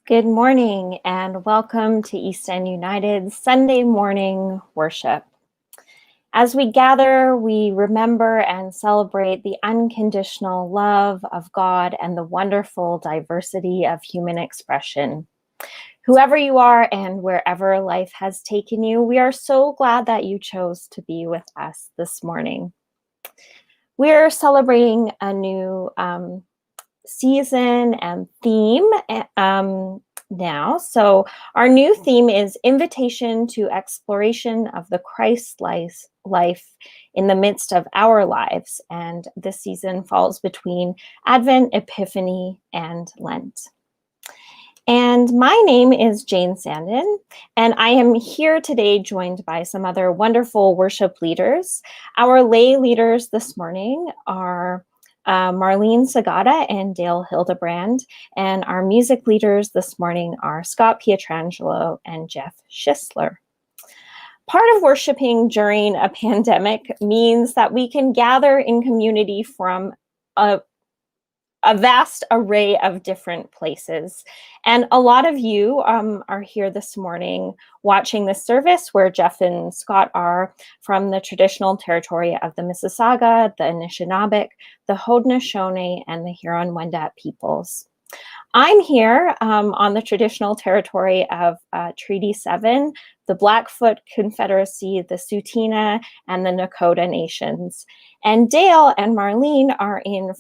Good morning and welcome to East End United's Sunday morning worship. As we gather, we remember and celebrate the unconditional love of God and the wonderful diversity of human expression. Whoever you are and wherever life has taken you, we are so glad that you chose to be with us this morning. We're celebrating a new season and theme now. So our new theme is Invitation to Exploration of the Christ life in the midst of our lives. And this season falls between Advent, Epiphany, and Lent. And my name is Jane Sandin, and I am here today joined by some other wonderful worship leaders. Our lay leaders this morning are Marlene Sagata and Dale Hildebrand, and our music leaders this morning are Scott Pietrangelo and Jeff Schisler. Part of worshiping during a pandemic means that we can gather in community from a vast array of different places. And a lot of you are here this morning watching this service where Jeff and Scott are from the traditional territory of the Mississauga, the Anishinaabeg, the Haudenosaunee, and the Huron-Wendat peoples. I'm here on the traditional territory of Treaty 7, the Blackfoot Confederacy, the Tsuut'ina, and the Nakota Nations. And Dale and Marlene are in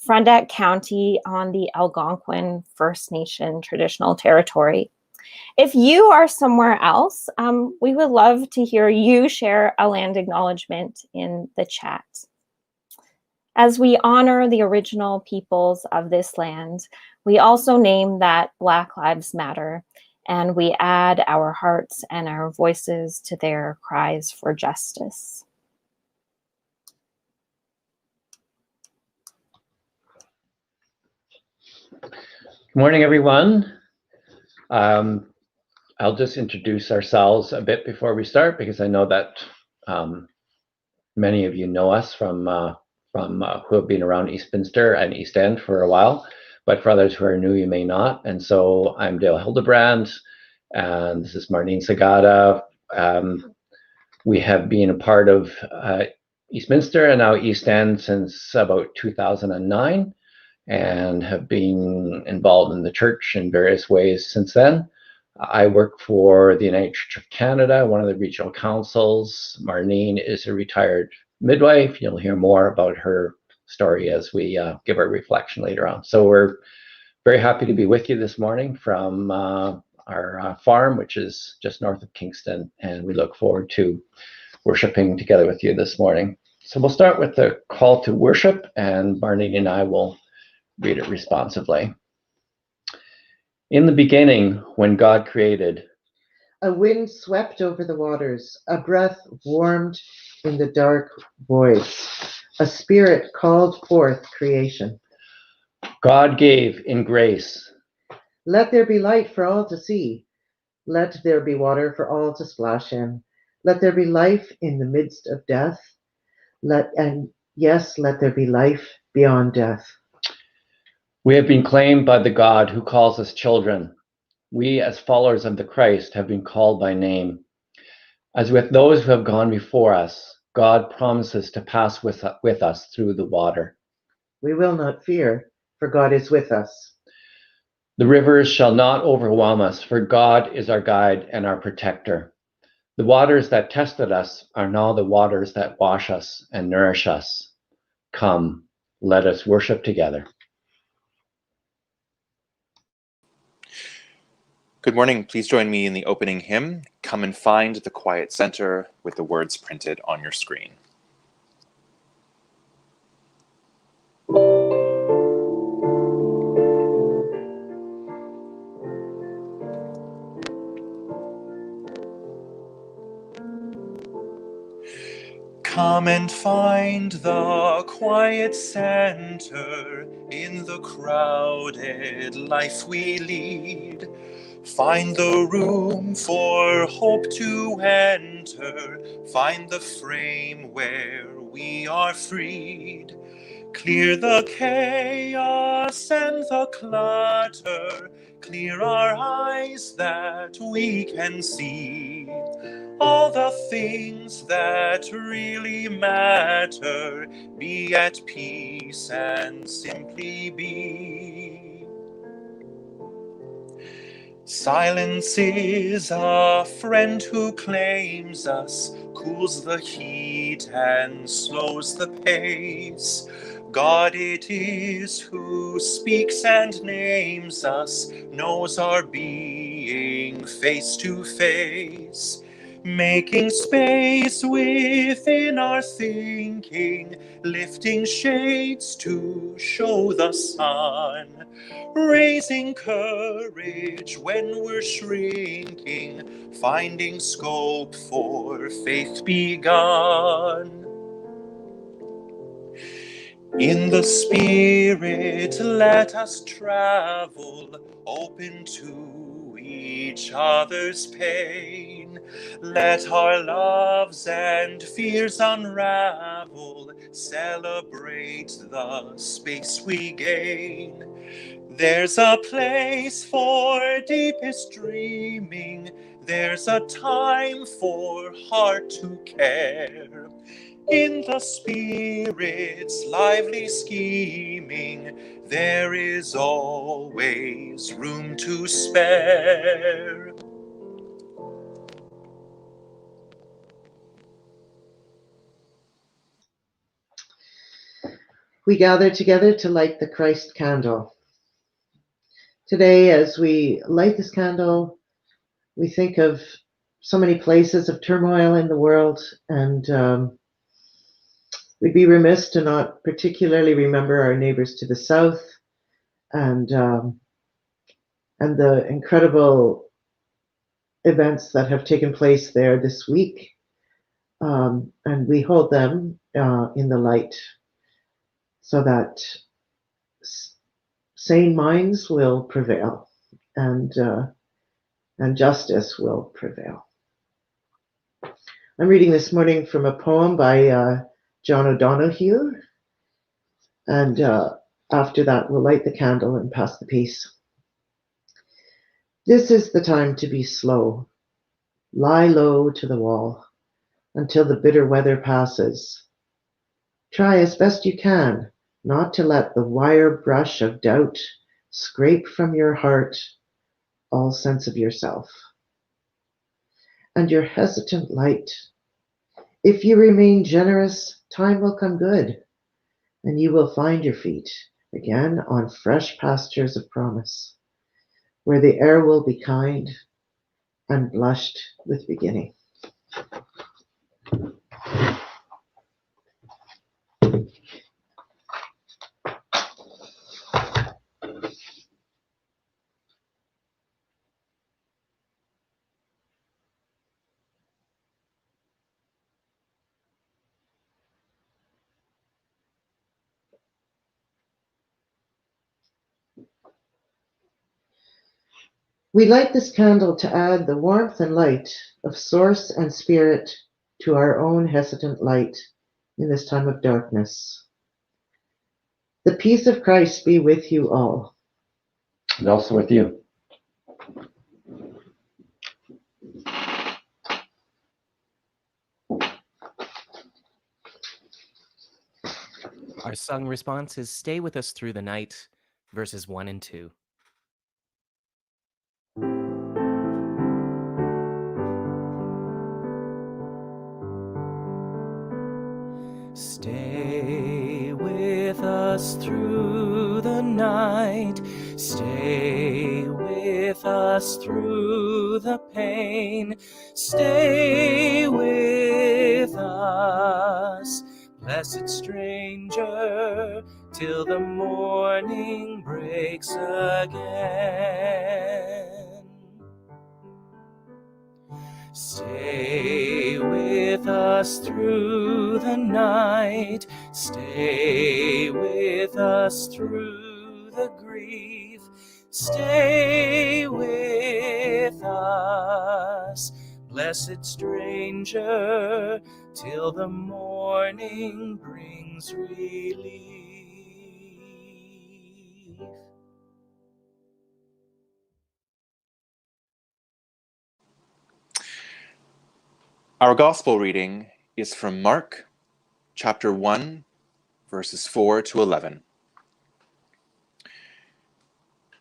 Frontenac County on the Algonquin First Nation traditional territory. If you are somewhere else, we would love to hear you share a land acknowledgement in the chat. As we honor the original peoples of this land, we also name that Black Lives Matter, and we add our hearts and our voices to their cries for justice. Good morning, everyone. I'll just introduce ourselves a bit before we start because I know that many of you know us from who have been around Eastminster and East End for a while, but for others who are new, you may not. And so I'm Dale Hildebrand, and this is Marlene Sagata. We have been a part of Eastminster and now East End since about 2009. And have been involved in the church in various ways since then. I work for the United Church of Canada, one of the regional councils. Marlene is a retired midwife. You'll hear more about her story as we give our reflection later on. So we're very happy to be with you this morning from our farm, which is just north of Kingston, and we look forward to worshiping together with you this morning. So we'll start with the call to worship, and Marlene and I will read it responsively. In the beginning, when God created, a wind swept over the waters, a breath warmed in the dark voids, a spirit called forth creation. God gave in grace. Let there be light for all to see. Let there be water for all to splash in. Let there be life in the midst of death. Let there be life beyond death. We have been claimed by the God who calls us children. We, as followers of the Christ, have been called by name. As with those who have gone before us, God promises to pass with us through the water. We will not fear, for God is with us. The rivers shall not overwhelm us, for God is our guide and our protector. The waters that tested us are now the waters that wash us and nourish us. Come, let us worship together. Good morning. Please join me in the opening hymn, Come and Find the Quiet Center, with the words printed on your screen. Come and find the quiet center in the crowded life we lead. Find the room for hope to enter. Find the frame where we are freed. Clear the chaos and the clutter, clear our eyes that we can see all the things that really matter, be at peace and simply be. Silence is a friend who claims us, cools the heat and slows the pace. God it is who speaks and names us, knows our being face to face, making space within our thinking, lifting shades to show the sun, raising courage when we're shrinking, finding scope for faith begun. In the Spirit, let us travel, open to each other's pain. Let our loves and fears unravel, celebrate the space we gain. There's a place for deepest dreaming, there's a time for heart to care. In the Spirit's lively scheming, there is always room to spare. We gather together to light the Christ candle. Today, as we light this candle, we think of so many places of turmoil in the world, and we'd be remiss to not particularly remember our neighbors to the south and the incredible events that have taken place there this week. And we hold them in the light so that sane minds will prevail and justice will prevail. I'm reading this morning from a poem by John O'Donohue, and after that we'll light the candle and pass the peace. This is the time to be slow. Lie low to the wall until the bitter weather passes. Try as best you can not to let the wire brush of doubt scrape from your heart all sense of yourself. And your hesitant light, if you remain generous, time will come good, and you will find your feet again on fresh pastures of promise, where the air will be kind and blushed with beginning. We light this candle to add the warmth and light of source and spirit to our own hesitant light in this time of darkness. The peace of Christ be with you all. And also with you. Our sung response is Stay With Us Through the Night, verses 1 and 2. Stay with us through the night. Stay with us through the pain. Stay with us, blessed stranger, till the morning breaks again. Stay with us through the night. Stay with us through the grief. Stay with us, blessed stranger, till the morning brings relief. Our gospel reading is from Mark chapter 1, verses 4 to 11.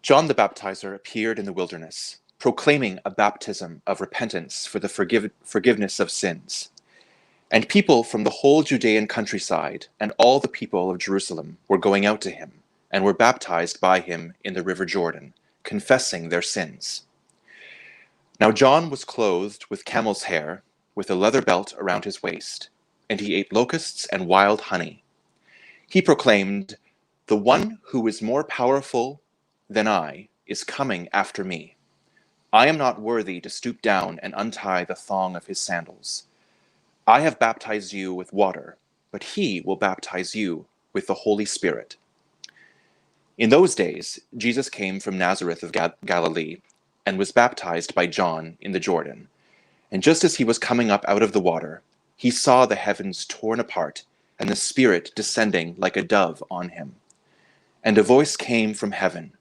John the Baptizer appeared in the wilderness, proclaiming a baptism of repentance for the forgiveness of sins. And people from the whole Judean countryside and all the people of Jerusalem were going out to him and were baptized by him in the river Jordan, confessing their sins. Now John was clothed with camel's hair, with a leather belt around his waist, and he ate locusts and wild honey. He proclaimed, "The one who is more powerful than I is coming after me. I am not worthy to stoop down and untie the thong of his sandals. I have baptized you with water, but he will baptize you with the Holy Spirit." In those days, Jesus came from Nazareth of Galilee and was baptized by John in the Jordan. And just as he was coming up out of the water, he saw the heavens torn apart and the Spirit descending like a dove on him. And a voice came from heaven,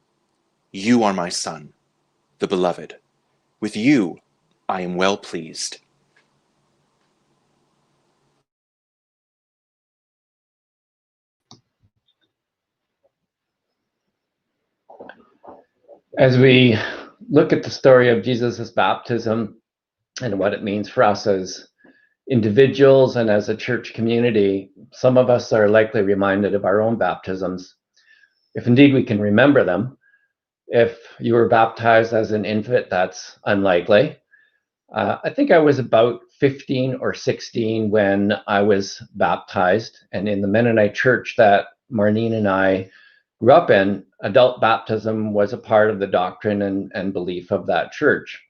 "You are my Son, the Beloved. With you I am well pleased." As we look at the story of Jesus' baptism and what it means for us as individuals and as a church community, some of us are likely reminded of our own baptisms, if indeed we can remember them. If you were baptized as an infant, that's unlikely. I think I was about 15 or 16 when I was baptized, and in the Mennonite church that Marlene and I grew up in, adult baptism was a part of the doctrine and belief of that church.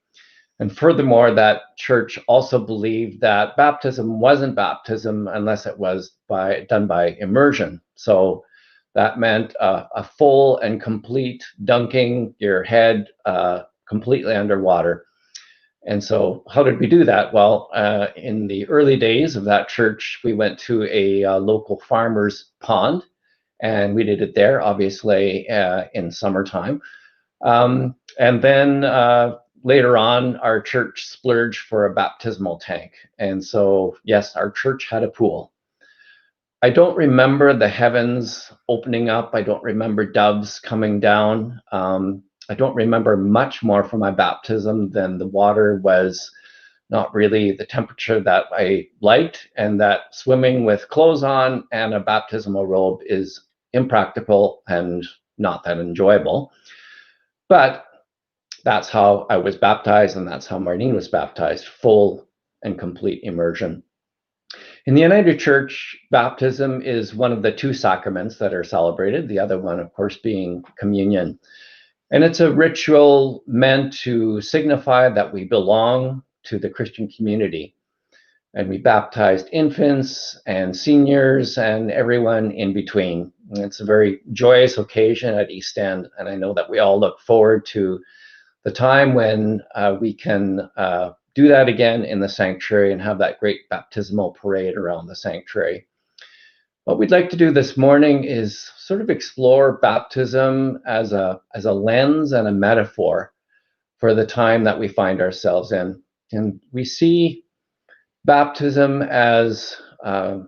And furthermore, that church also believed that baptism wasn't baptism unless it was done by immersion. So that meant a full and complete dunking your head completely underwater. And so how did we do that? Well, in the early days of that church, we went to a local farmer's pond, and we did it there, obviously, in summertime. And then later on, our church splurged for a baptismal tank. And so, yes, our church had a pool. I don't remember the heavens opening up. I don't remember doves coming down. I don't remember much more from my baptism than the water was not really the temperature that I liked, and that swimming with clothes on and a baptismal robe is impractical and not that enjoyable. But that's how I was baptized, and that's how Marlene was baptized, full and complete immersion. In the United Church, baptism is one of the two sacraments that are celebrated, the other one, of course, being communion. And it's a ritual meant to signify that we belong to the Christian community. And we baptized infants and seniors and everyone in between. And it's a very joyous occasion at East End, and I know that we all look forward to the time when we can do that again in the sanctuary and have that great baptismal parade around the sanctuary. What we'd like to do this morning is sort of explore baptism as a lens and a metaphor for the time that we find ourselves in. And we see baptism as a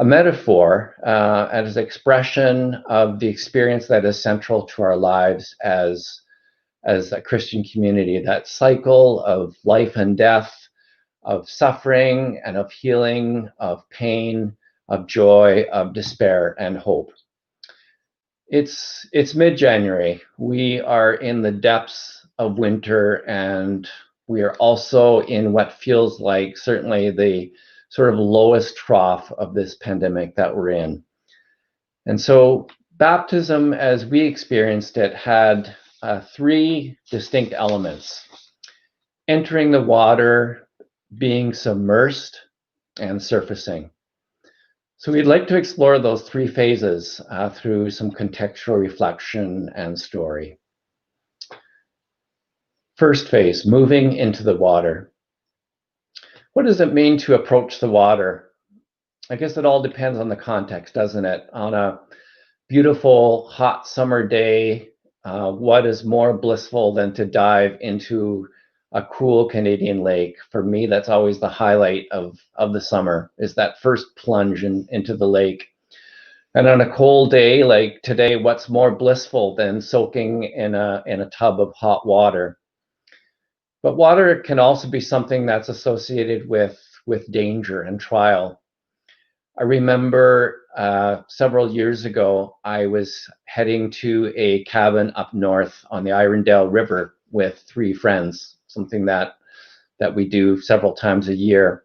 metaphor, as an expression of the experience that is central to our lives as a Christian community, that cycle of life and death, of suffering and of healing, of pain, of joy, of despair and hope. It's mid-January. We are in the depths of winter, and we are also in what feels like certainly the sort of lowest trough of this pandemic that we're in. And so baptism, as we experienced it, had three distinct elements: entering the water, being submersed, and surfacing. So we'd like to explore those three phases through some contextual reflection and story. First phase, moving into the water. What does it mean to approach the water? I guess it all depends on the context, doesn't it? On a beautiful, hot summer day, what is more blissful than to dive into a cool Canadian lake. For me, that's always the highlight of the summer, is that first plunge into the lake. And on a cold day like today, what's more blissful than soaking in a tub of hot water? But water can also be something that's associated with danger and trial. I remember several years ago, I was heading to a cabin up north on the Irondale River with 3 friends, something that we do several times a year.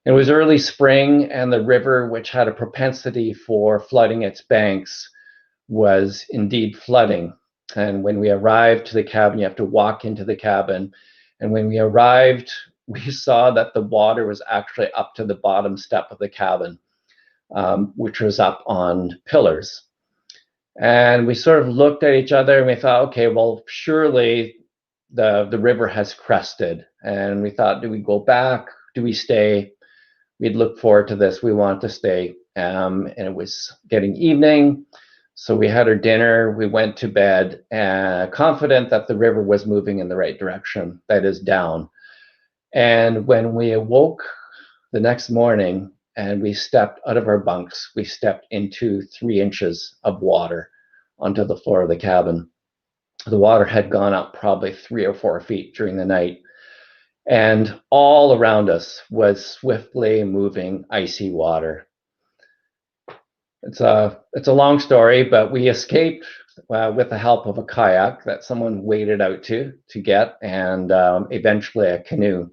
It was early spring, and the river, which had a propensity for flooding its banks, was indeed flooding. And when we arrived to the cabin, you have to walk into the cabin. And when we arrived, we saw that the water was actually up to the bottom step of the cabin, which was up on pillars. And we sort of looked at each other and we thought, okay, well, surely the river has crested. And we thought, do we go back? Do we stay? We'd look forward to this. We want to stay. And it was getting evening. So we had our dinner, we went to bed, confident that the river was moving in the right direction, that is, down. And when we awoke the next morning and we stepped out of our bunks, we stepped into 3 inches of water onto the floor of the cabin. The water had gone up probably 3 or 4 feet during the night. And all around us was swiftly moving icy water. It's a long story, but we escaped with the help of a kayak that someone waded out to get, and eventually a canoe.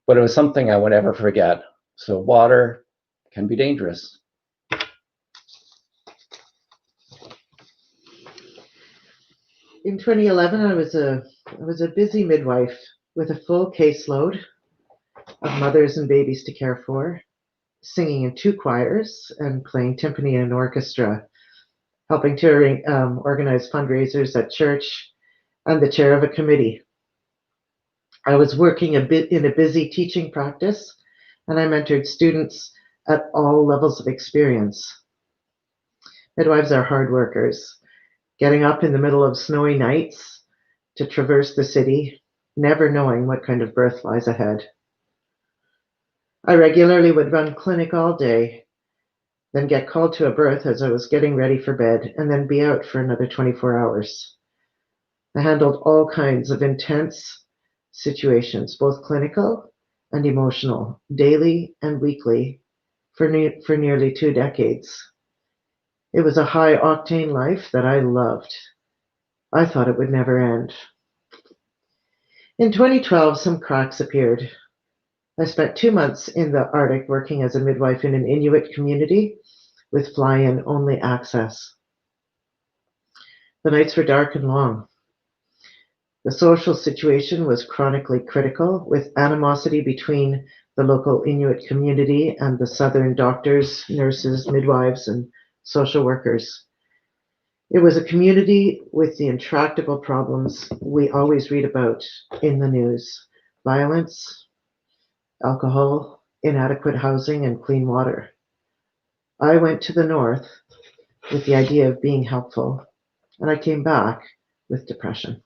But it was something I would never forget. So water can be dangerous. In 2011, I was a busy midwife with a full caseload of mothers and babies to care for, singing in 2 choirs and playing timpani in an orchestra, helping to organize fundraisers at church, and the chair of a committee. I was working a bit in a busy teaching practice, and I mentored students at all levels of experience. Midwives are hard workers, getting up in the middle of snowy nights to traverse the city, never knowing what kind of birth lies ahead. I regularly would run clinic all day, then get called to a birth as I was getting ready for bed, and then be out for another 24 hours. I handled all kinds of intense situations, both clinical and emotional, daily and weekly, for nearly 2 decades. It was a high-octane life that I loved. I thought it would never end. In 2012, some cracks appeared. I spent 2 months in the Arctic working as a midwife in an Inuit community with fly-in only access. The nights were dark and long. The social situation was chronically critical, with animosity between the local Inuit community and the southern doctors, nurses, midwives, and social workers. It was a community with the intractable problems we always read about in the news: violence, alcohol, inadequate housing, and clean water. I went to the north with the idea of being helpful, and I came back with depression.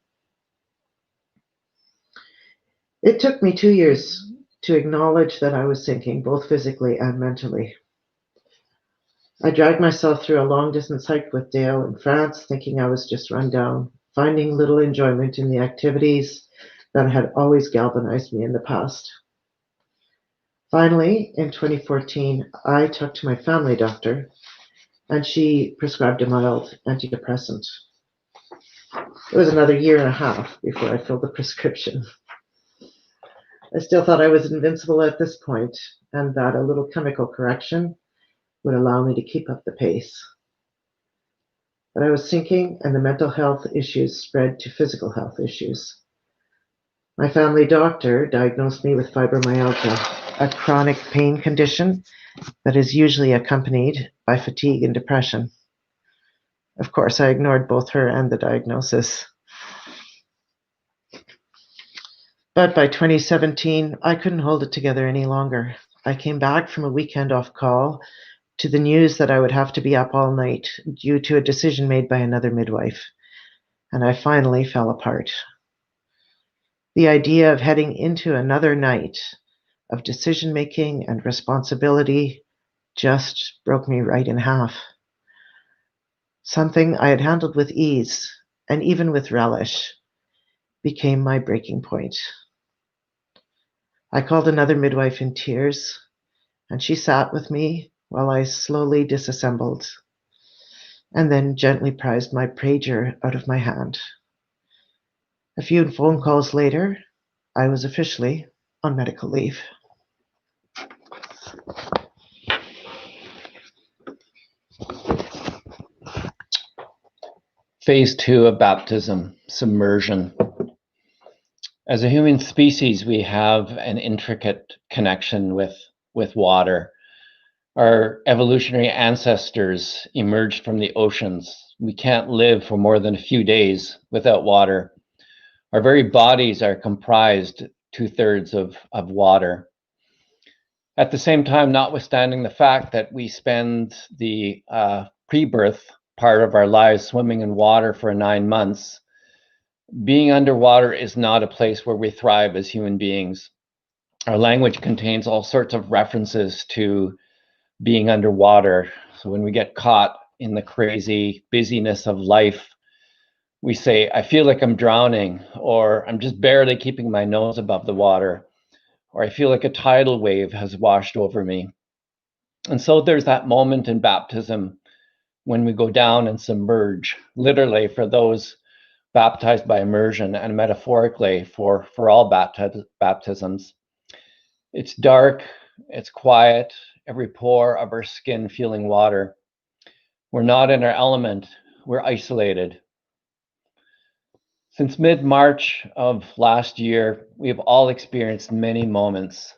It took me 2 years to acknowledge that I was sinking, both physically and mentally. I dragged myself through a long-distance hike with Dale in France, thinking I was just run down, finding little enjoyment in the activities that had always galvanized me in the past. Finally, in 2014, I talked to my family doctor, and she prescribed a mild antidepressant. It was another 1.5 years before I filled the prescription. I still thought I was invincible at this point, and that a little chemical correction would allow me to keep up the pace. But I was sinking, and the mental health issues spread to physical health issues. My family doctor diagnosed me with fibromyalgia, a chronic pain condition that is usually accompanied by fatigue and depression. Of course, I ignored both her and the diagnosis. But by 2017, I couldn't hold it together any longer. I came back from a weekend off call to the news that I would have to be up all night due to a decision made by another midwife, and I finally fell apart. The idea of heading into another night of decision making and responsibility just broke me right in half. Something I had handled with ease and even with relish became my breaking point. I called another midwife in tears, and she sat with me while I slowly disassembled and then gently prized my pager out of my hand. A few phone calls later, I was officially on medical leave. Phase 2 of baptism, submersion. As a human species, we have an intricate connection with water. Our evolutionary ancestors emerged from the oceans. We can't live for more than a few days without water. Our very bodies are comprised 2/3 of water. At the same time, notwithstanding the fact that we spend the pre-birth part of our lives swimming in water for 9 months, being underwater is not a place where we thrive as human beings. Our language contains all sorts of references to being underwater. So when we get caught in the crazy busyness of life, we say, I feel like I'm drowning, or I'm just barely keeping my nose above the water, or I feel like a tidal wave has washed over me. And so there's that moment in baptism when we go down and submerge, literally for those baptized by immersion and metaphorically for all baptisms. It's dark, it's quiet, every pore of our skin feeling water. We're not in our element, we're isolated. Since mid-March of last year, we have all experienced many moments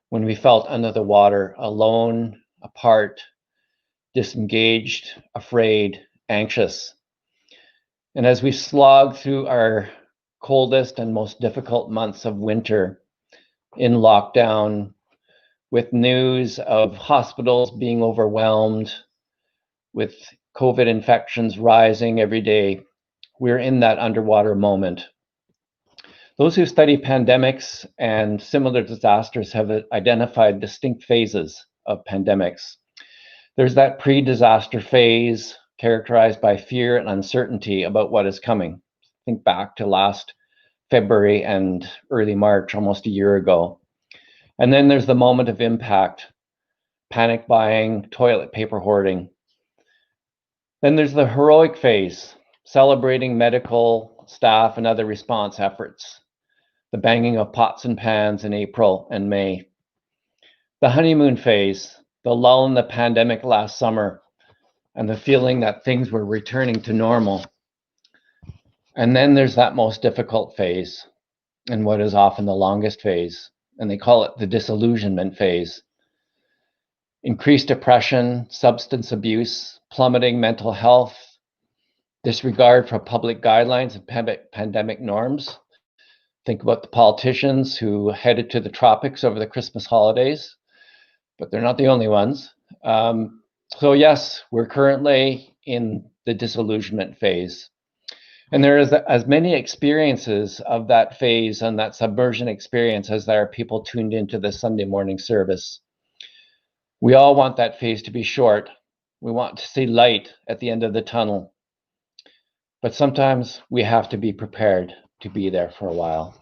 when we felt under the water, alone, apart, disengaged, afraid, anxious. And as we slog through our coldest and most difficult months of winter in lockdown, with news of hospitals being overwhelmed, with COVID infections rising every day, we're in that underwater moment. Those who study pandemics and similar disasters have identified distinct phases of pandemics. There's that pre-disaster phase characterized by fear and uncertainty about what is coming. Think back to last February and early March, almost a year ago. And then there's the moment of impact, panic buying, toilet paper hoarding. Then there's the heroic phase, celebrating medical staff and other response efforts, the banging of pots and pans in April and May. The honeymoon phase, the lull in the pandemic last summer, and the feeling that things were returning to normal. And then there's that most difficult phase, and what is often the longest phase, and they call it the disillusionment phase. Increased depression, substance abuse, plummeting mental health, disregard for public guidelines and pandemic norms. Think about the politicians who headed to the tropics over the Christmas holidays, but they're not the only ones. So yes, we're currently in the disillusionment phase. And there is as many experiences of that phase and that submersion experience as there are people tuned into the Sunday morning service. We all want that phase to be short. We want to see light at the end of the tunnel. But sometimes we have to be prepared to be there for a while.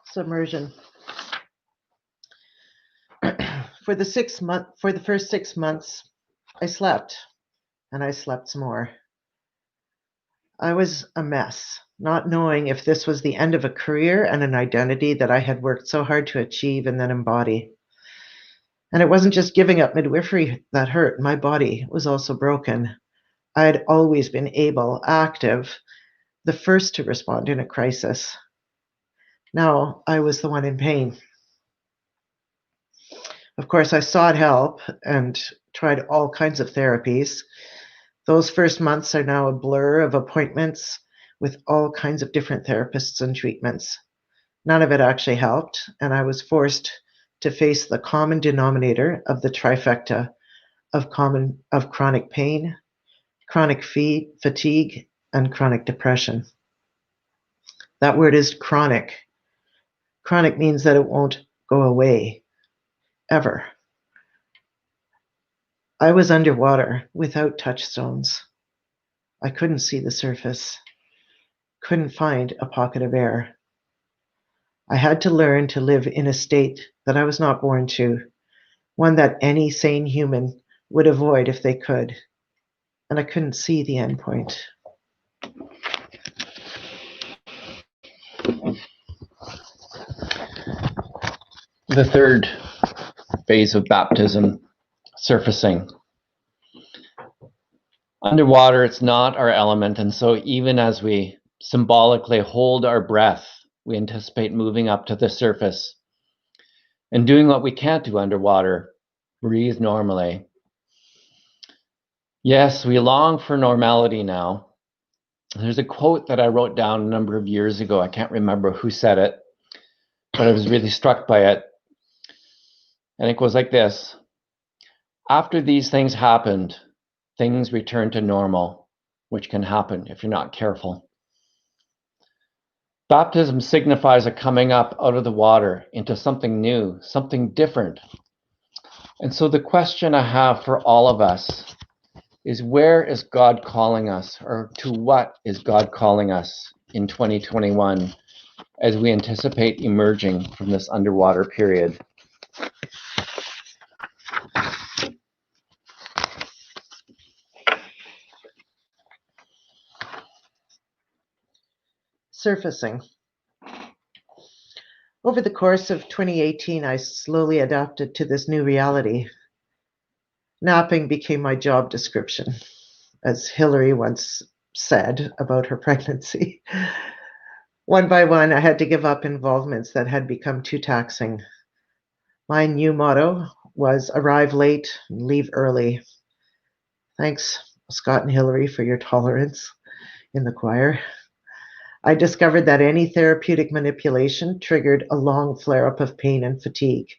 Submersion. For the first 6 months, I slept, and I slept some more. I was a mess, not knowing if this was the end of a career and an identity that I had worked so hard to achieve and then embody. And it wasn't just giving up midwifery that hurt. My body was also broken. I had always been able, active, the first to respond in a crisis. Now I was the one in pain. Of course, I sought help and tried all kinds of therapies. Those first months are now a blur of appointments with all kinds of different therapists and treatments. None of it actually helped, and I was forced to face the common denominator of the trifecta of chronic pain, chronic fatigue, and chronic depression. That word is chronic. Chronic means that it won't go away, ever. I was underwater without touchstones. I couldn't see the surface, couldn't find a pocket of air. I had to learn to live in a state that I was not born to, one that any sane human would avoid if they could. And I couldn't see the end point. The third phase of baptism, surfacing. Underwater, it's not our element, and so even as we symbolically hold our breath, we anticipate moving up to the surface and doing what we can't do underwater, breathe normally. Yes, we long for normality now. There's a quote that I wrote down a number of years ago. I can't remember who said it, but I was really struck by it. And it goes like this: after these things happened, things return to normal, which can happen if you're not careful. Baptism signifies a coming up out of the water into something new, something different. And so the question I have for all of us is, where is God calling us, or to what is God calling us in 2021 as we anticipate emerging from this underwater period? Surfacing. Over the course of 2018, I slowly adapted to this new reality. Napping became my job description, as Hillary once said about her pregnancy. One by one, I had to give up involvements that had become too taxing. My new motto was arrive late and leave early. Thanks, Scott and Hillary, for your tolerance in the choir. I discovered that any therapeutic manipulation triggered a long flare-up of pain and fatigue,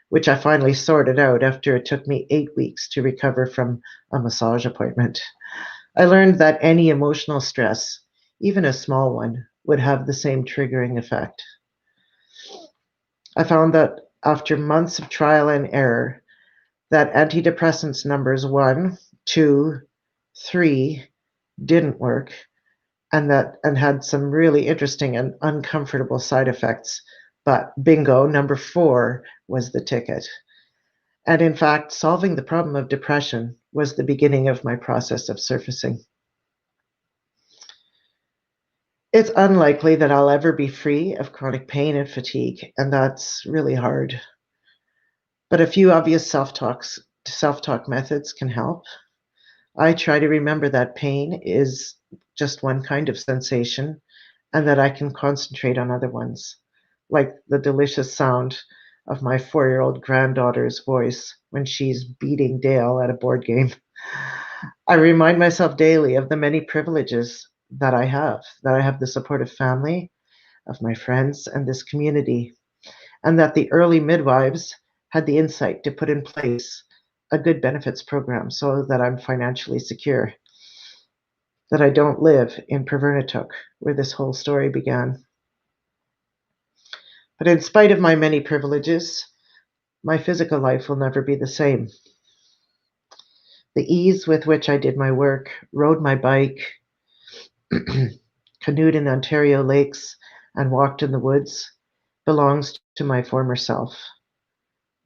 which I finally sorted out after it took me 8 weeks to recover from a massage appointment. I learned that any emotional stress, even a small one, would have the same triggering effect. I found that after months of trial and error, that antidepressants numbers 1, 2, 3 didn't work, and had some really interesting and uncomfortable side effects. But bingo, number 4 was the ticket. And in fact, solving the problem of depression was the beginning of my process of surfacing. It's unlikely that I'll ever be free of chronic pain and fatigue, and that's really hard. But a few obvious self-talk methods can help. I try to remember that pain is just one kind of sensation, and that I can concentrate on other ones, like the delicious sound of my 4-year-old granddaughter's voice when she's beating Dale at a board game. I remind myself daily of the many privileges that I have the support of family, of my friends, and this community, and that the early midwives had the insight to put in place a good benefits program so that I'm financially secure, that I don't live in Pervernatuk, where this whole story began. But in spite of my many privileges, my physical life will never be the same. The ease with which I did my work, rode my bike, canoed in Ontario lakes, and walked in the woods belongs to my former self.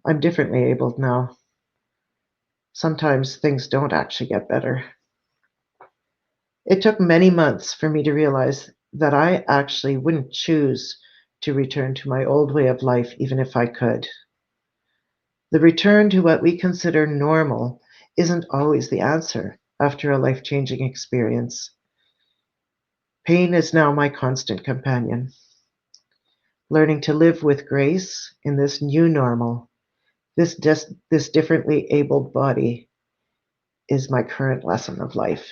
I'm differently abled now. Sometimes things don't actually get better. It took many months for me to realize that I actually wouldn't choose to return to my old way of life even if I could. The return to what we consider normal isn't always the answer after a life-changing experience. Pain is now my constant companion. Learning to live with grace in this new normal, this differently abled body, is my current lesson of life.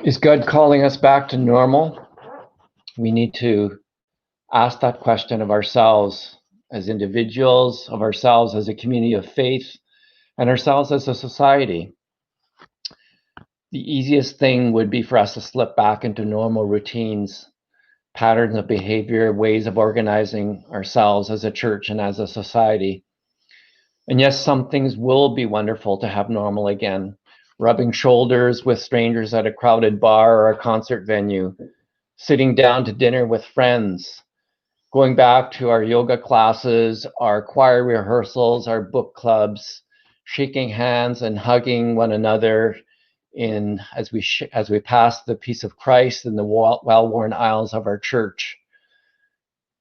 Is God calling us back to normal? We need to ask that question of ourselves as individuals, of ourselves as a community of faith, and ourselves as a society. The easiest thing would be for us to slip back into normal routines, patterns of behavior, ways of organizing ourselves as a church and as a society. And yes, some things will be wonderful to have normal again. Rubbing shoulders with strangers at a crowded bar or a concert venue, sitting down to dinner with friends, going back to our yoga classes, our choir rehearsals, our book clubs, shaking hands and hugging one another as we pass the peace of Christ in the well-worn aisles of our church.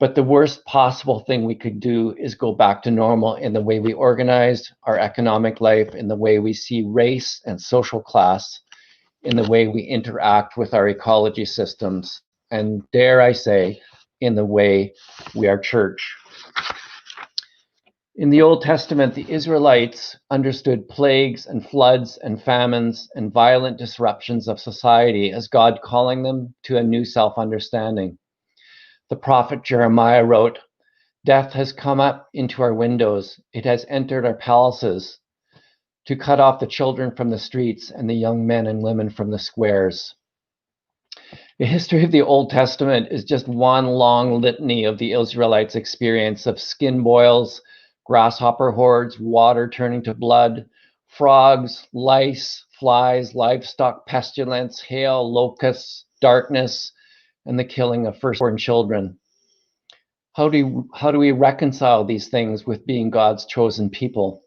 But the worst possible thing we could do is go back to normal in the way we organize our economic life, in the way we see race and social class, in the way we interact with our ecology systems, and dare I say, in the way we are church. In the Old Testament, the Israelites understood plagues and floods and famines and violent disruptions of society as God calling them to a new self-understanding. The prophet Jeremiah wrote, "Death has come up into our windows. It has entered our palaces to cut off the children from the streets and the young men and women from the squares." The history of the Old Testament is just one long litany of the Israelites' experience of skin boils, grasshopper hordes, water turning to blood, frogs, lice, flies, livestock pestilence, hail, locusts, darkness, and the killing of firstborn children. How do we reconcile these things with being God's chosen people?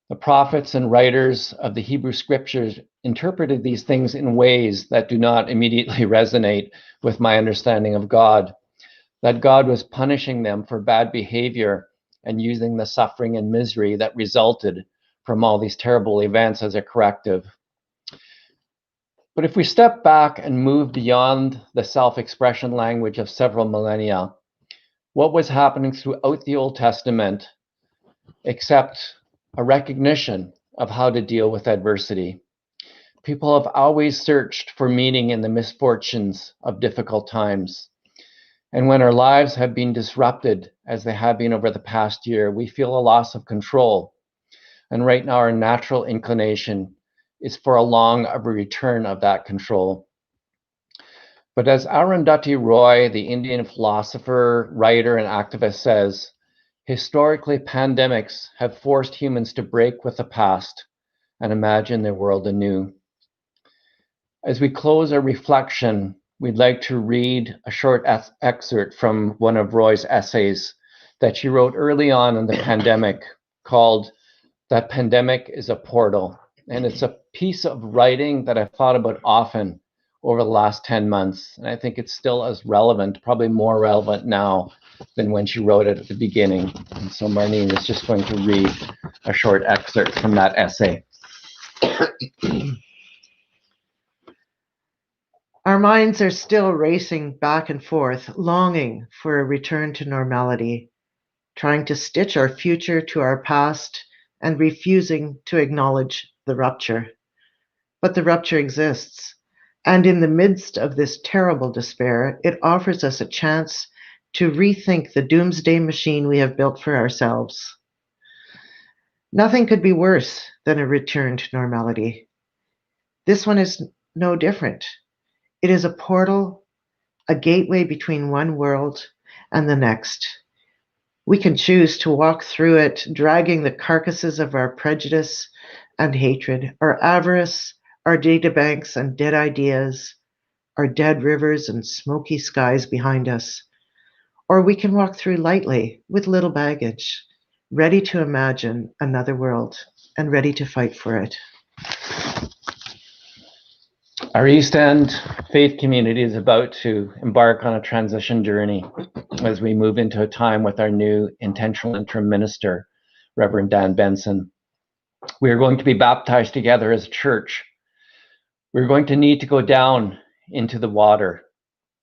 The prophets and writers of the Hebrew scriptures interpreted these things in ways that do not immediately resonate with my understanding of God, that God was punishing them for bad behavior and using the suffering and misery that resulted from all these terrible events as a corrective. But if we step back and move beyond the self-expression language of several millennia, what was happening throughout the Old Testament except a recognition of how to deal with adversity? People have always searched for meaning in the misfortunes of difficult times. And when our lives have been disrupted, as they have been over the past year, we feel a loss of control. And right now, our natural inclination is for a return of that control. But as Arundhati Roy, the Indian philosopher, writer, and activist says, historically, pandemics have forced humans to break with the past and imagine their world anew. As we close our reflection, we'd like to read a short excerpt from one of Roy's essays that she wrote early on in the pandemic called "That Pandemic is a Portal." And it's a piece of writing that I've thought about often over the last 10 months. And I think it's still as relevant, probably more relevant now than when she wrote it at the beginning. And so Marlene is just going to read a short excerpt from that essay. Our minds are still racing back and forth, longing for a return to normality, trying to stitch our future to our past and refusing to acknowledge the rupture. But the rupture exists, and in the midst of this terrible despair, it offers us a chance to rethink the doomsday machine we have built for ourselves. Nothing could be worse than a return to normality. This one is no different. It is a portal, a gateway between one world and the next. We can choose to walk through it, dragging the carcasses of our prejudice and hatred, our avarice, our databanks and dead ideas, our dead rivers and smoky skies behind us. Or we can walk through lightly with little baggage, ready to imagine another world and ready to fight for it. Our East End faith community is about to embark on a transition journey as we move into a time with our new intentional interim minister, Reverend Dan Benson. We are going to be baptized together as a church. We're going to need to go down into the water,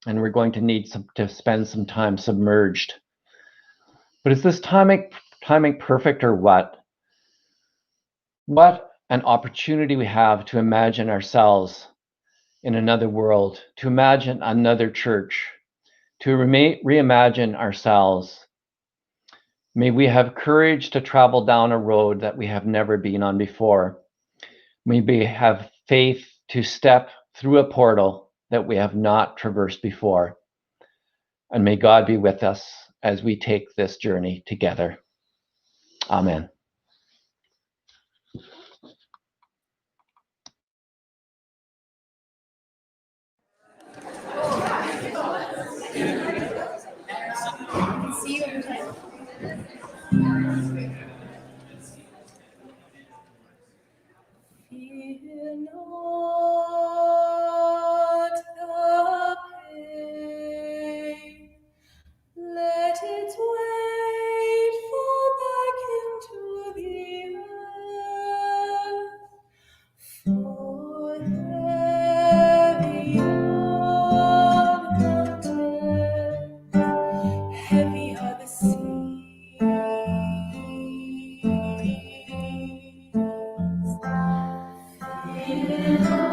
and we're going to need to spend some time submerged. But is this timing perfect or what? What an opportunity we have to imagine ourselves in another world, to imagine another church, to reimagine ourselves. May we have courage to travel down a road that we have never been on before. May we have faith to step through a portal that we have not traversed before. And may God be with us as we take this journey together. Amen. Fear not the pain, let its weight fall back into the earth, for heavy are the mountains, heavy are the seas. Fear not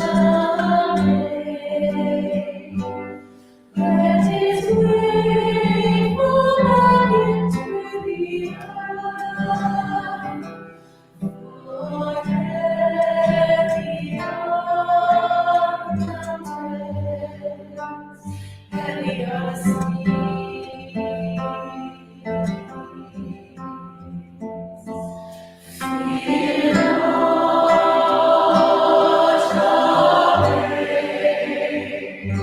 the pain, let its weight fall back into the earth, for heavy are the mountains, heavy are the seas. Fear not the pain,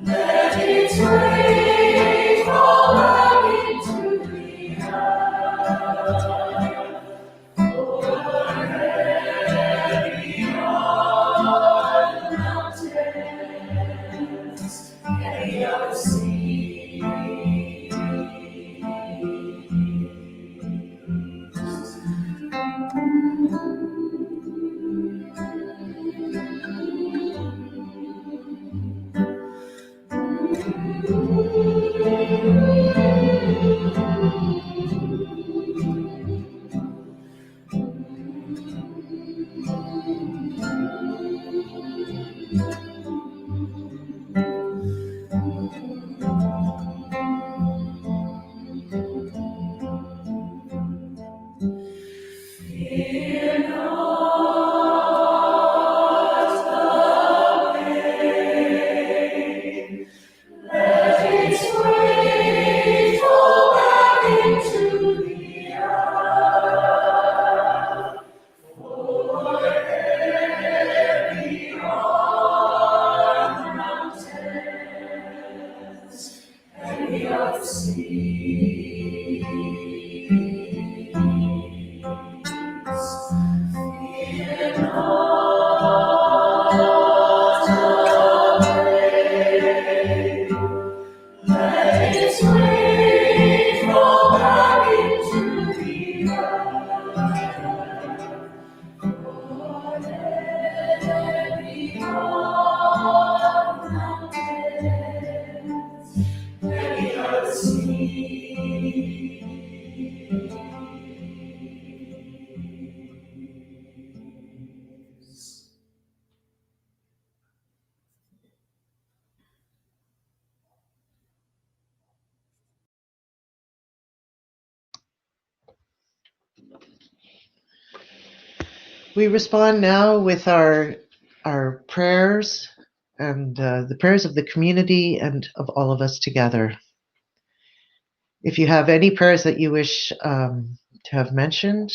let its weight fall back into the earth, for heavy are the mountains, heavy are the seas. Fear not the pain, let its weight fall back into the earth, for heavy are the mountains, heavy are the seas. Fear not the pain, let its weight fall back into the earth, for heavy are the mountains, heavy are the seas. We respond now with our prayers and the prayers of the community and of all of us together. If you have any prayers that you wish to have mentioned,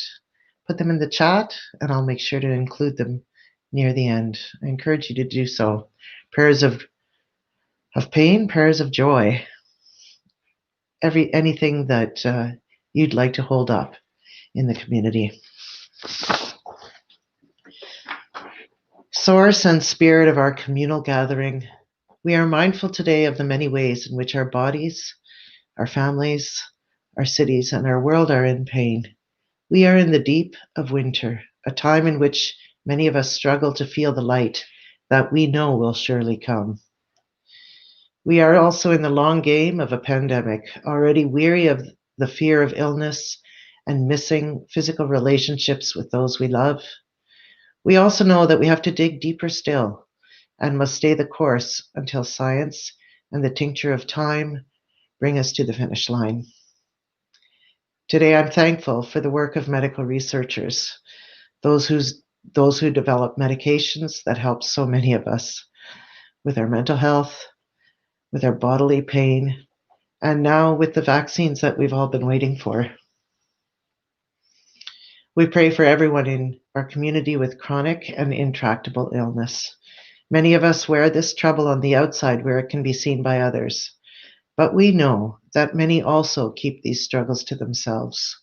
put them in the chat and I'll make sure to include them near the end. I encourage you to do so. Prayers of pain, prayers of joy, anything that you'd like to hold up in the community. Source and spirit of our communal gathering, we are mindful today of the many ways in which our bodies, our families, our cities, and our world are in pain. We are in the deep of winter, a time in which many of us struggle to feel the light that we know will surely come. We are also in the long game of a pandemic, already weary of the fear of illness and missing physical relationships with those we love. We also know that we have to dig deeper still and must stay the course until science and the tincture of time bring us to the finish line. Today, I'm thankful for the work of medical researchers, those who develop medications that help so many of us with our mental health, with our bodily pain, and now with the vaccines that we've all been waiting for. We pray for everyone in our community with chronic and intractable illness. Many of us wear this trouble on the outside where it can be seen by others, but we know that many also keep these struggles to themselves.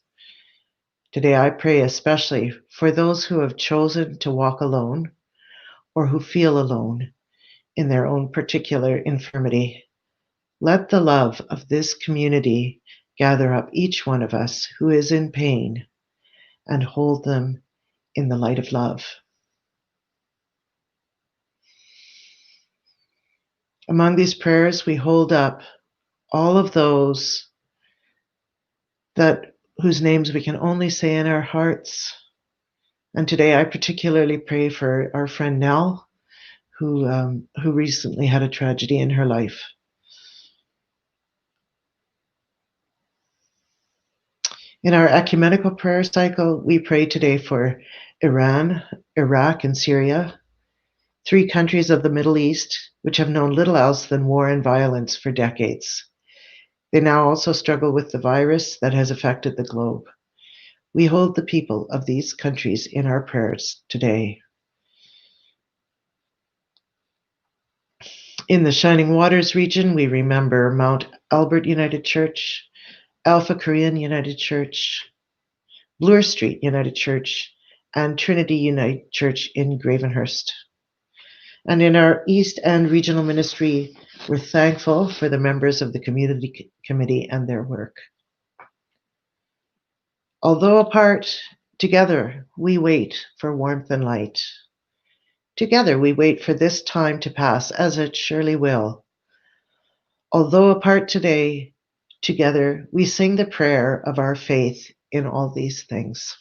Today, I pray especially for those who have chosen to walk alone or who feel alone in their own particular infirmity. Let the love of this community gather up each one of us who is in pain and hold them in the light of love. Among these prayers, we hold up all of those whose names we can only say in our hearts. And today I particularly pray for our friend Nell, who recently had a tragedy in her life. In our ecumenical prayer cycle, we pray today for Iran, Iraq, and Syria, 3 countries of the Middle East, which have known little else than war and violence for decades. They now also struggle with the virus that has affected the globe. We hold the people of these countries in our prayers today. In the Shining Waters region, we remember Mount Albert United Church, Alpha Korean United Church, Bloor Street United Church, and Trinity United Church in Gravenhurst. And in our East End Regional Ministry, we're thankful for the members of the community committee and their work. Although apart, together we wait for warmth and light. Together we wait for this time to pass, as it surely will. Although apart today, together we sing the prayer of our faith in all these things.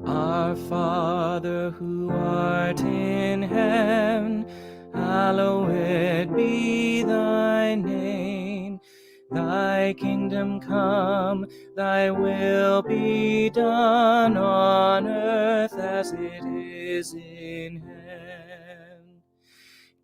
Our Father who art in heaven, hallowed be thy name. Thy kingdom come, thy will be done on earth as it is in heaven.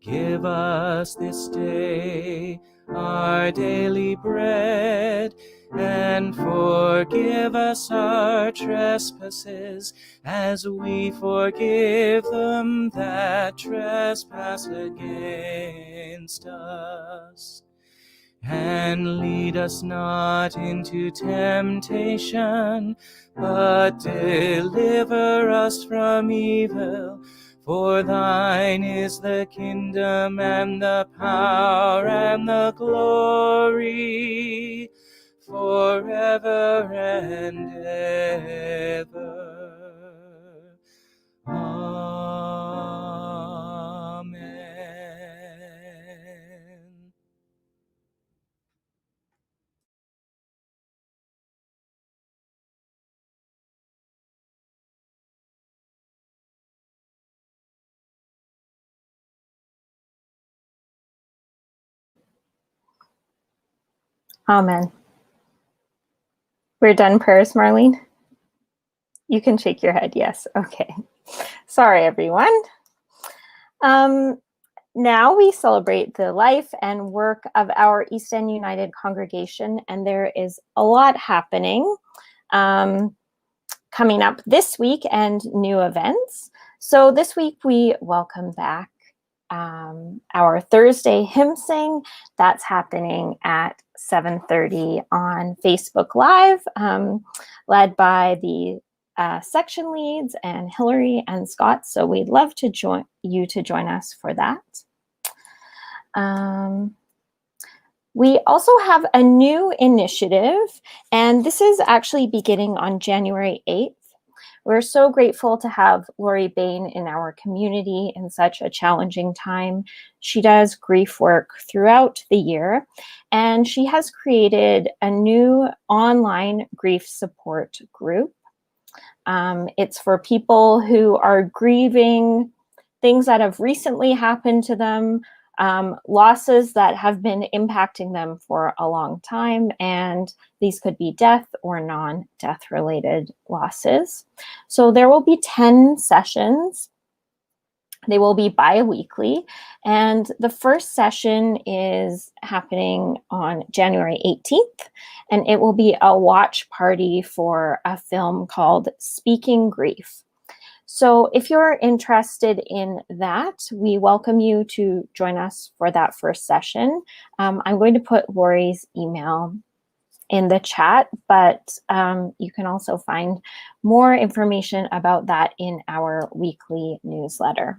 Give us this day our daily bread, and forgive us our trespasses, as we forgive them that trespass against us. And lead us not into temptation, but deliver us from evil. For thine is the kingdom and the power and the glory, forever and ever. Amen. Amen. We're done prayers, Marlene? You can shake your head, yes. Okay. Sorry, everyone. Now we celebrate the life and work of our East End United congregation, and there is a lot happening coming up this week and new events. So this week we welcome back our Thursday hymn sing. That's happening at 7:30 on Facebook Live, led by the section leads and Hillary and Scott. So we'd love to join us for that. We also have a new initiative, and this is actually beginning on January 8th. We're so grateful to have Lori Bain in our community in such a challenging time. She does grief work throughout the year, and she has created a new online grief support group. It's for people who are grieving things that have recently happened to them, losses that have been impacting them for a long time, and these could be death or non-death related losses. So there will be 10 sessions. They will be bi-weekly, and the first session is happening on January 18th, and it will be a watch party for a film called Speaking Grief. So if you're interested in that, we welcome you to join us for that first session. I'm going to put Lori's email in the chat, but you can also find more information about that in our weekly newsletter.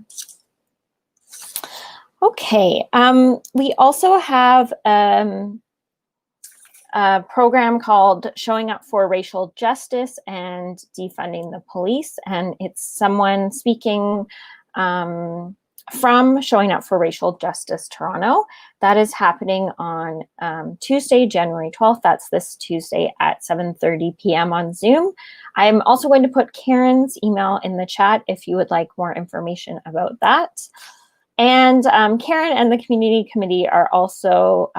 Okay, we also have a program called Showing Up for Racial Justice and Defunding the Police, and it's someone speaking from Showing Up for Racial Justice Toronto. That is happening on Tuesday, January 12th. That's this Tuesday at 7:30 p.m. on Zoom. I'm also going to put Karen's email in the chat if you would like more information about that. And Karen and the Community Committee are also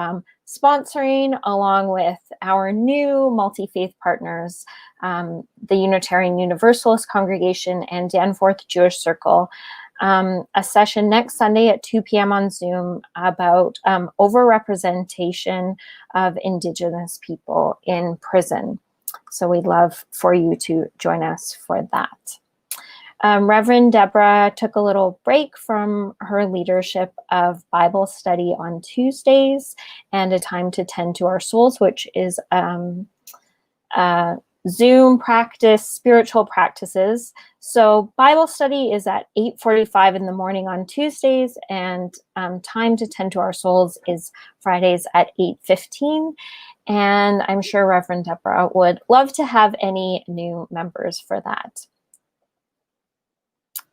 sponsoring, along with our new multi-faith partners, the Unitarian Universalist Congregation and Danforth Jewish Circle, a session next Sunday at 2 p.m. on Zoom about overrepresentation of Indigenous people in prison. So we'd love for you to join us for that. Reverend Deborah took a little break from her leadership of Bible study on Tuesdays and a time to tend to our souls, which is Zoom practice, spiritual practices. So Bible study is at 8:45 in the morning on Tuesdays, and time to tend to our souls is Fridays at 8:15. And I'm sure Reverend Deborah would love to have any new members for that.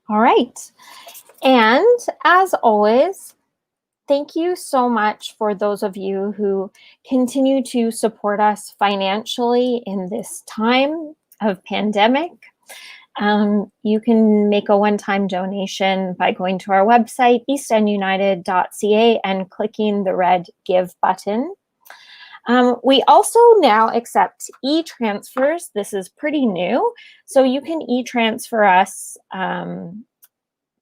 All right. And as always, thank you so much for those of you who continue to support us financially in this time of pandemic. You can make a one-time donation by going to our website, eastendunited.ca, and clicking the red Give button. We also now accept e-transfers. This is pretty new. So you can e-transfer us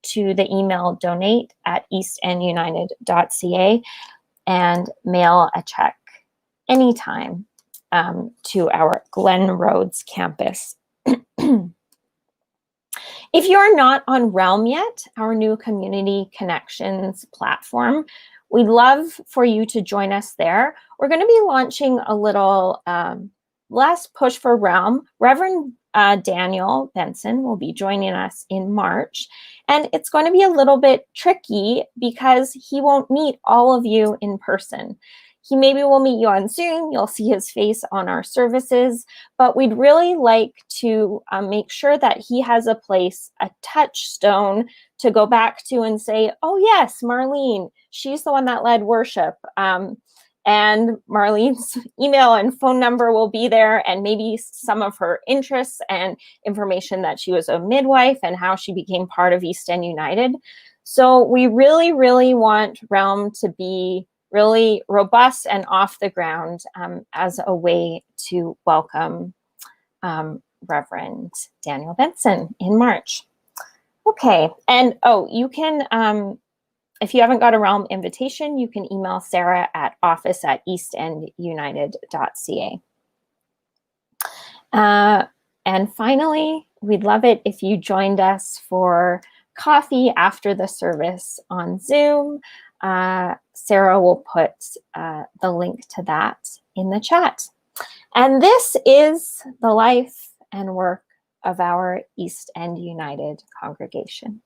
to the email donate@eastendunited.ca and mail a check anytime to our Glen Rhodes campus. If you're not on Realm yet, our new community connections platform, we'd love for you to join us there. We're going to be launching a little last push for Realm. Reverend Daniel Benson will be joining us in March, and it's going to be a little bit tricky because he won't meet all of you in person. He maybe will meet you on Zoom. You'll see his face on our services, but we'd really like to make sure that he has a place, a touchstone to go back to and say, oh yes, Marlene, she's the one that led worship. And Marlene's email and phone number will be there, and maybe some of her interests and information that she was a midwife and how she became part of East End United. So we really, really want Realm to be really robust and off the ground as a way to welcome Reverend Daniel Benson in March. Okay, and you can, if you haven't got a Realm invitation, you can email Sarah at office@eastendunited.ca. And finally, we'd love it if you joined us for coffee after the service on Zoom. Sarah will put the link to that in the chat. And this is the life and work of our East End United congregation.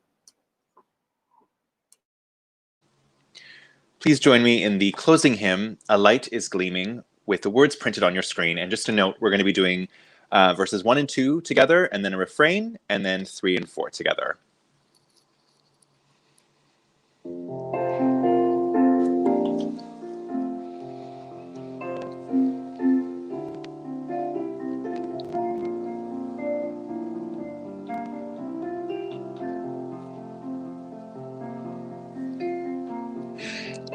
Please join me in the closing hymn, A Light is Gleaming, with the words printed on your screen. And just a note, we're going to be doing verses 1 and 2 together, and then a refrain, and then 3 and 4 together.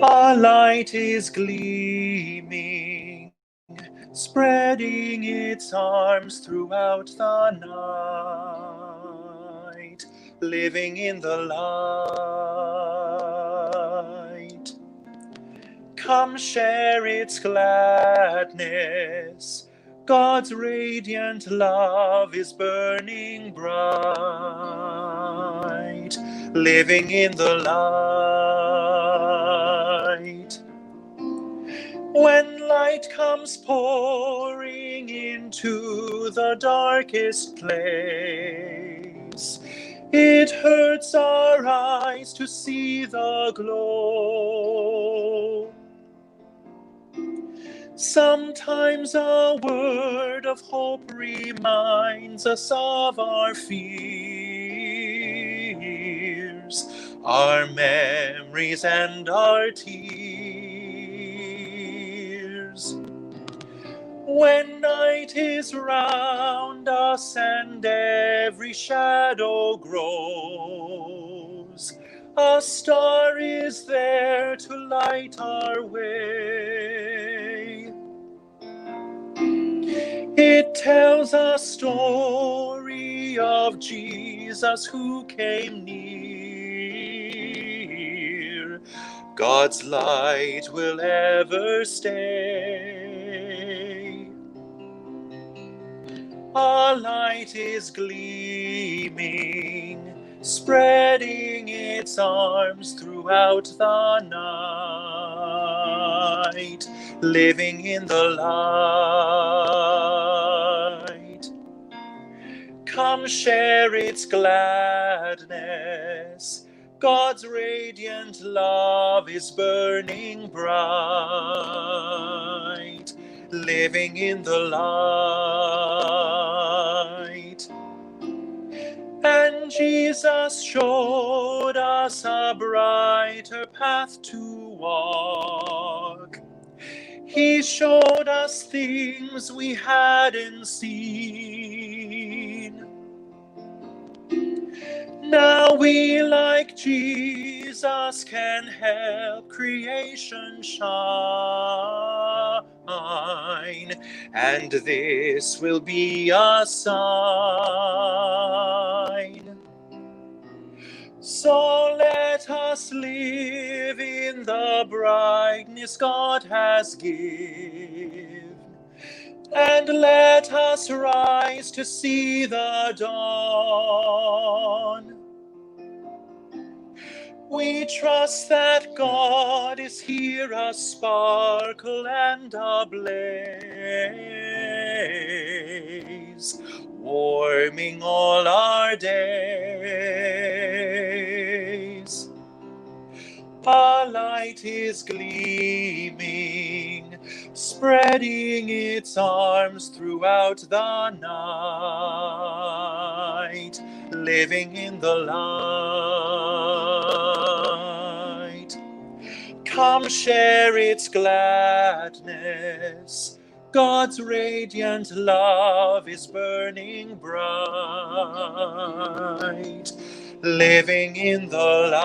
A light is gleaming, spreading its arms throughout the night, living in the light. Come share its gladness. God's radiant love is burning bright, living in the light. When light comes pouring into the darkest place, it hurts our eyes to see the glow. Sometimes a word of hope reminds us of our fears, our memories and our tears. When night is round us and every shadow grows, a star is there to light our way. It tells a story of Jesus who came near. God's light will ever stay. A light is gleaming, spreading its arms throughout the night, living in the light. Come share its gladness. God's radiant love is burning bright, living in the light. And Jesus showed us a brighter path to walk. He showed us things we hadn't seen. Now we, like Jesus, can help creation shine, and this will be a sign. So let us live in the brightness God has given, and let us rise to see the dawn. We trust that God is here, a sparkle and a blaze, warming all our days. A light is gleaming, spreading its arms throughout the night, living in the light. Come share its gladness. God's radiant love is burning bright, living in the light.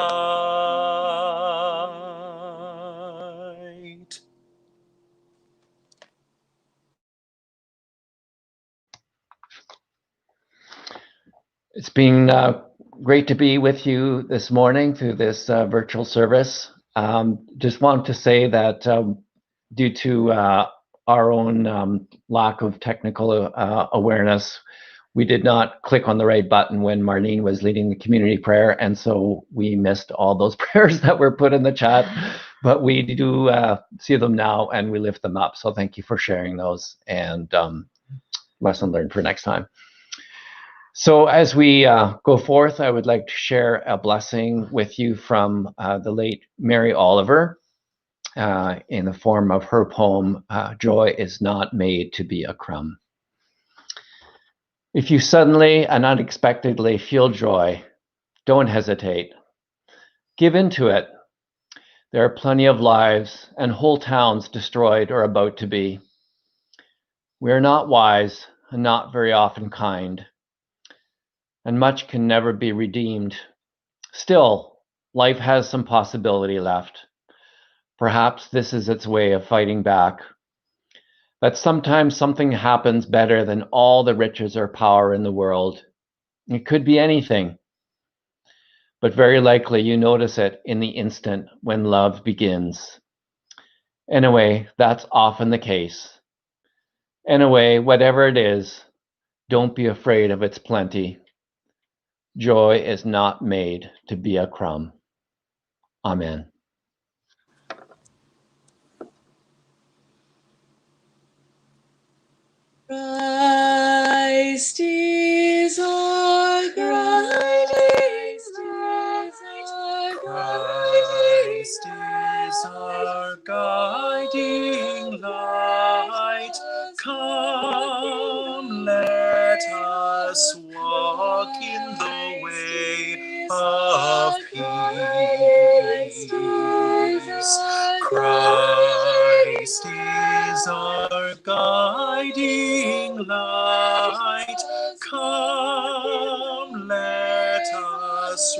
It's been great to be with you this morning through this virtual service. Just want to say that due to our own lack of technical awareness, we did not click on the right button when Marlene was leading the community prayer, and so we missed all those prayers that were put in the chat, but we do see them now and we lift them up. So thank you for sharing those, and lesson learned for next time. So as we go forth, I would like to share a blessing with you from the late Mary Oliver in the form of her poem, Joy is Not Made to Be a Crumb. If you suddenly and unexpectedly feel joy, don't hesitate. Give into it. There are plenty of lives and whole towns destroyed or about to be. We are not wise and not very often kind, and much can never be redeemed. Still, life has some possibility left. Perhaps this is its way of fighting back. That sometimes something happens better than all the riches or power in the world. It could be anything, but very likely you notice it in the instant when love begins. Anyway, that's often the case. Anyway, whatever it is, don't be afraid of its plenty. Joy is not made to be a crumb. Amen. Christ is our guiding light. Christ is our guiding light. Come, let us walk in the way of peace. Christ is our guiding light. Come, let us